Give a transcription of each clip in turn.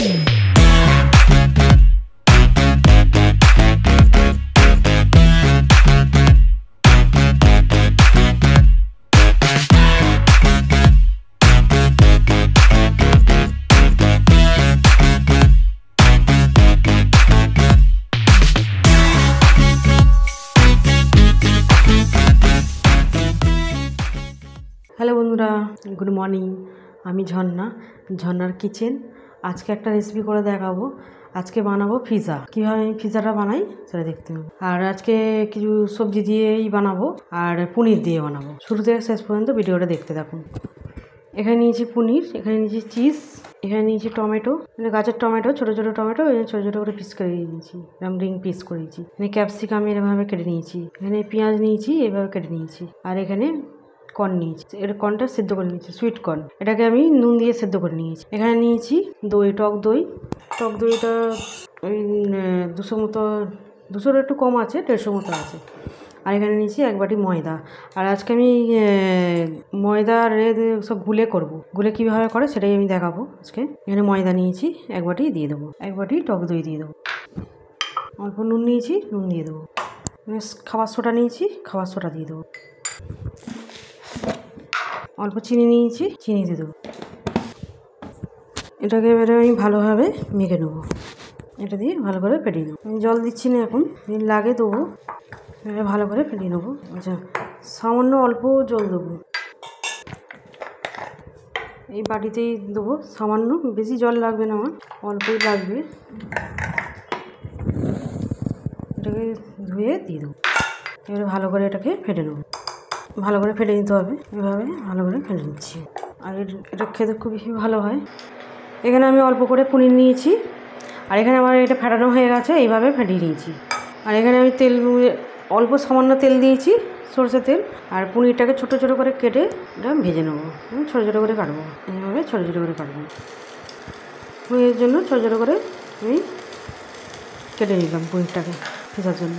Hello বন্ধুরা, good morning. আমি ঝর্ণার কিচেন। আজকে একটা রেসিপি করে দেখাবো। আজকে বানাবো পিৎজা। কীভাবে আমি পিৎজাটা বানাই সেটা দেখতে হবে। আর আজকে কিছু সবজি দিয়েই বানাবো আর পনির দিয়ে বানাবো। শুরু থেকে শেষ পর্যন্ত ভিডিওটা দেখতে থাকুন। এখানে নিয়েছি পনির, এখানে নিয়েছি চিজ, এখানে নিয়েছি টমেটো, গাছের টমেটো, ছোটো ছোটো টমেটো ছোটো ছোটো করে পিস করে নিয়েছি, এরকম রিং পিস করে নিয়েছি। এখানে ক্যাপসিকাম এরভাবে কেটে নিয়েছি, এখানে পেঁয়াজ নিয়েছি, এভাবে কেটে নিয়েছি। আর এখানে কর্ন নিয়েছি, এর কর্নটা সেদ্ধ করে নিয়েছি, সুইট কর্ন। এটাকে আমি নুন দিয়ে সেদ্ধ করে নিয়েছি। এখানে নিয়েছি দই, টক দইটা ওই 200 একটু কম আছে, 150 মতো আছে। আর এখানে নিয়েছি 1 বাটি ময়দা। আর আজকে আমি ময়দা সব গুলে কীভাবে করে সেটাই আমি দেখাবো আজকে। এখানে ময়দা নিয়েছি 1 বাটি দিয়ে দেবো, 1 বাটি টক দই দিয়ে দেবো, অল্প নুন নিয়েছি, নুন দিয়ে দেবো, খাবার সোডা নিয়েছি, খাবার সোডা দিয়ে দেবো, অল্প চিনি নিয়েছি, চিনি দিয়ে দেবো। এটাকে এবারে আমি ভালোভাবে মেখে নেবো। এটা দিয়ে ভালো করে ফেটিয়ে নেবো। আমি জল দিচ্ছি না এখন, লাগে দেবো। এবারে ভালো করে ফেটিয়ে নেবো। আচ্ছা, সামান্য অল্প জল দেবো, এই বাটিতেই দেবো সামান্য, বেশি জল লাগবে না, আমার অল্পই লাগবে। এটাকে ধুয়ে দিয়ে দেবো। এবারে ভালো করে এটাকে ফেটে নেবো, ভালো করে ফেটে নিতে হবে। এভাবে ভালো করে ফেটে নিচ্ছি। আর এটা খেতে খুবই ভালো হয়। এখানে আমি অল্প করে পনির নিয়েছি, আর এখানে আমার এটা ফেটানো হয়ে গেছে, এইভাবে ফেটিয়ে নিয়েছি। আর এখানে আমি অল্প সামান্য তেল দিয়েছি, সরষের তেল। আর পনিরটাকে ছোটো ছোটো করে কেটে এটা ভেজে নেবো, ছোটো ছোটো করে কাটবো, এইভাবে ছোটো ছোটো করে কাটবো। পনিরের জন্য ছোটো ছোটো করে আমি কেটে নিলাম পনিরটাকে ভেজার জন্য।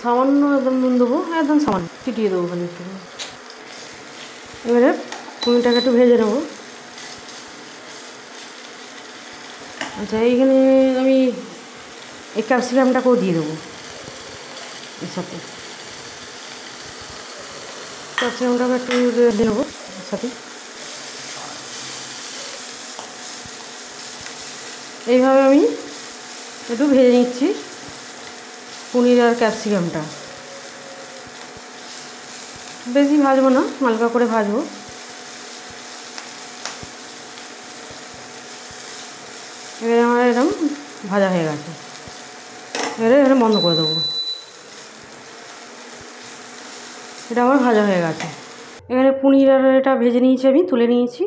সামান্য একদম নুন দেবো, একদম সামান্য ছিটিয়ে দেবো পনিরটাকে। এবারে পনিরটাকে একটু ভেজে নেবো। আচ্ছা, এইখানে আমি এই ক্যাপসিকামটাকেও দিয়ে দেবো এর সাথে, ক্যাপসিকামটাকে একটু দিয়ে নেবো এর সাথে। এইভাবে আমি একটু ভেজে নিচ্ছি পনির আর ক্যাপসিকামটা। বেশি ভাজবো না, হালকা করে ভাজবো। এবারে আমার এরকম ভাজা হয়ে গেছে। এবারে বন্ধ করে দেবো। এটা আমার ভাজা হয়ে গেছে। এখানে পনির আর এটা ভেজে নিয়েছি, আমি তুলে নিয়েছি।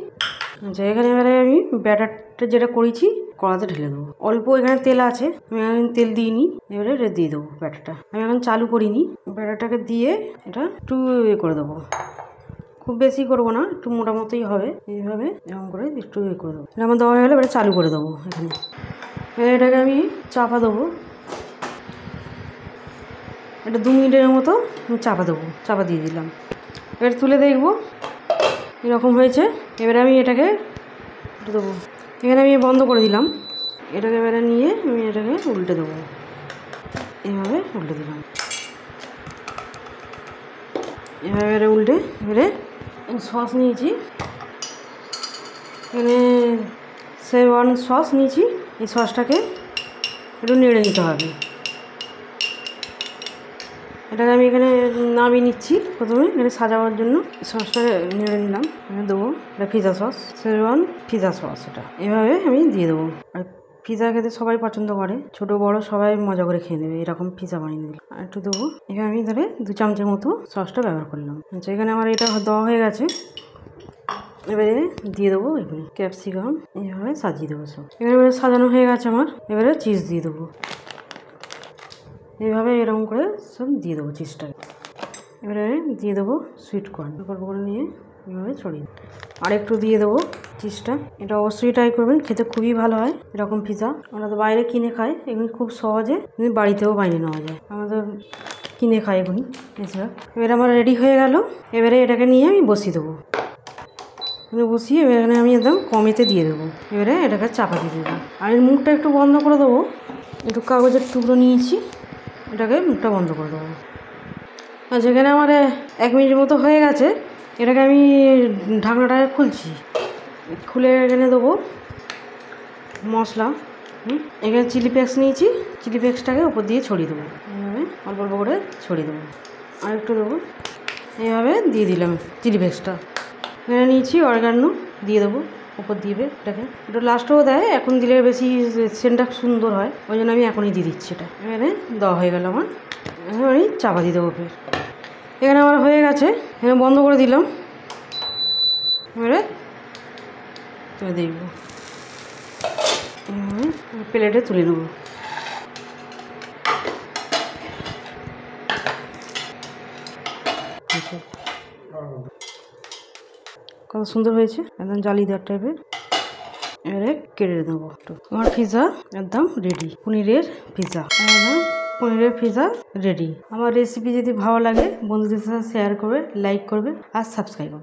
আচ্ছা, এখানে এবারে আমি ব্যাটারটা যেটা করেছি কড়াতে ঢেলে দেবো। অল্প এখানে তেল আছে, আমি এখন তেল দিইনি। এবারে এটা দিয়ে দেবো ব্যাটারটা। আমি এখন চালু করিনি। ব্যাটারটাকে দিয়ে এটা একটু করে দেবো, খুব বেশি করবো না, একটু মোটামুটিই হবে। এইভাবে এরকম করে একটু করে দেবো। এটা আমার দেওয়া হয়ে গেলে এবারে চালু করে দেবো। এখানে এটাকে আমি চাপা দেবো, এটা 2 মিনিটের মতো চাপা দেবো। চাপা দিয়ে দিলাম। এবার তুলে দেখবো এরকম হয়েছে। এবারে আমি এটাকে দেবো। এখানে আমি বন্ধ করে দিলাম। এটাকে এবারে নিয়ে আমি এটাকে উল্টে দেবো, এইভাবে উল্টে দিলাম। এভাবে এবারে উল্টে, এবারে সস নিয়েছি, এখানে শেজওয়ান সস নিয়েছি। এই সসটাকে একটু নেড়ে নিতে হবে। এটাকে আমি এখানে নামিয়ে নিচ্ছি। প্রথমে এখানে সাজাবার জন্য সসটা নেড়ে নিলাম। এখানে দেবো এটা pizza sauce, schezwan pizza sauce. এটা এভাবে আমি দিয়ে দেবো। আর পিৎজা খেতে সবাই পছন্দ করে, ছোটো বড়ো সবাই মজা করে খেয়ে নেবে এরকম পিৎজা বানিয়ে দিলে। আর একটু দেবো। এখানে আমি ধরে 2 চামচের মতো সসটা ব্যবহার করলাম। আচ্ছা, এখানে আমার এটা দেওয়া হয়ে গেছে। এবারে দিয়ে দেবো এখানে ক্যাপসিকাম, এইভাবে সাজিয়ে দেবো সব। এখানে এবারে সাজানো হয়ে গেছে আমার। এবারে চিজ দিয়ে দেবো, এইভাবে এরকম করে সব দিয়ে দেবো চিজটাকে। এবারে দিয়ে দেবো সুইট কর্ন, অল্প করে নিয়ে এভাবে ছড়িয়ে আর একটু দিয়ে দেবো চিজটা। এটা অবশ্যই ট্রাই করবেন, খেতে খুবই ভালো হয় এরকম পিৎজা। আমরা তো বাইরে কিনে খাই, এগুলি খুব সহজে বাড়িতেও বানিয়ে নেওয়া যায়। আমাদের কিনে খাই এগুলি এছাড়া। এবারে আমার রেডি হয়ে গেল। এবারে এটাকে নিয়ে আমি বসিয়ে দেবো। এখানে বসিয়ে এখানে আমি একদম কমেতে দিয়ে দেবো। এবারে এটাকে চাপা দিয়ে দেবো। আর এর মুখটা একটু বন্ধ করে দেবো। একটু কাগজের টুকরো নিয়েছি, এটাকে মুখটা বন্ধ করে দেবো। আর যেখানে আমার 1 মিনিট মতো হয়ে গেছে, এটাকে আমি ঢাকনাটাকে খুলছি। খুলে এখানে দেবো মশলা। এখানে চিলি ফ্লেক্স নিয়েছি, চিলি ফ্লেক্সটাকে ওপর দিয়ে ছড়িয়ে দেবো। এইভাবে অল্প অল্প করে ছড়িয়ে দেবো। আর একটু দেবো, এইভাবে দিয়ে দিলাম চিলি ফ্লেক্সটা। এখানে নিয়েছি অরিগানো, দিয়ে দেবো ওপর দিবে। এটাকে একটু লাস্টেও দেয়, এখন দিলে বেশি সেন্টটা সুন্দর হয়, ওই জন্য আমি এখনই দিয়ে দিচ্ছি। এটা এখানে দেওয়া হয়ে গেল আমার। এখানে আমি চাপা দিয়ে দেবো। এখানে আমার হয়ে গেছে, এখানে বন্ধ করে দিলাম। এবারে দেখবো, প্লেটে তুলে নেবো। কত সুন্দর হয়েছে, একদম জালিদার টাইপের। এবারে কেটে দেবো। আমার পিৎজা একদম রেডি, পনিরের পিৎজা। একদম পনিরের পিৎজা রেডি। আমার রেসিপি যদি ভালো লাগে বন্ধুদের সাথে শেয়ার করবে, লাইক করবে আর সাবস্ক্রাইব করবে।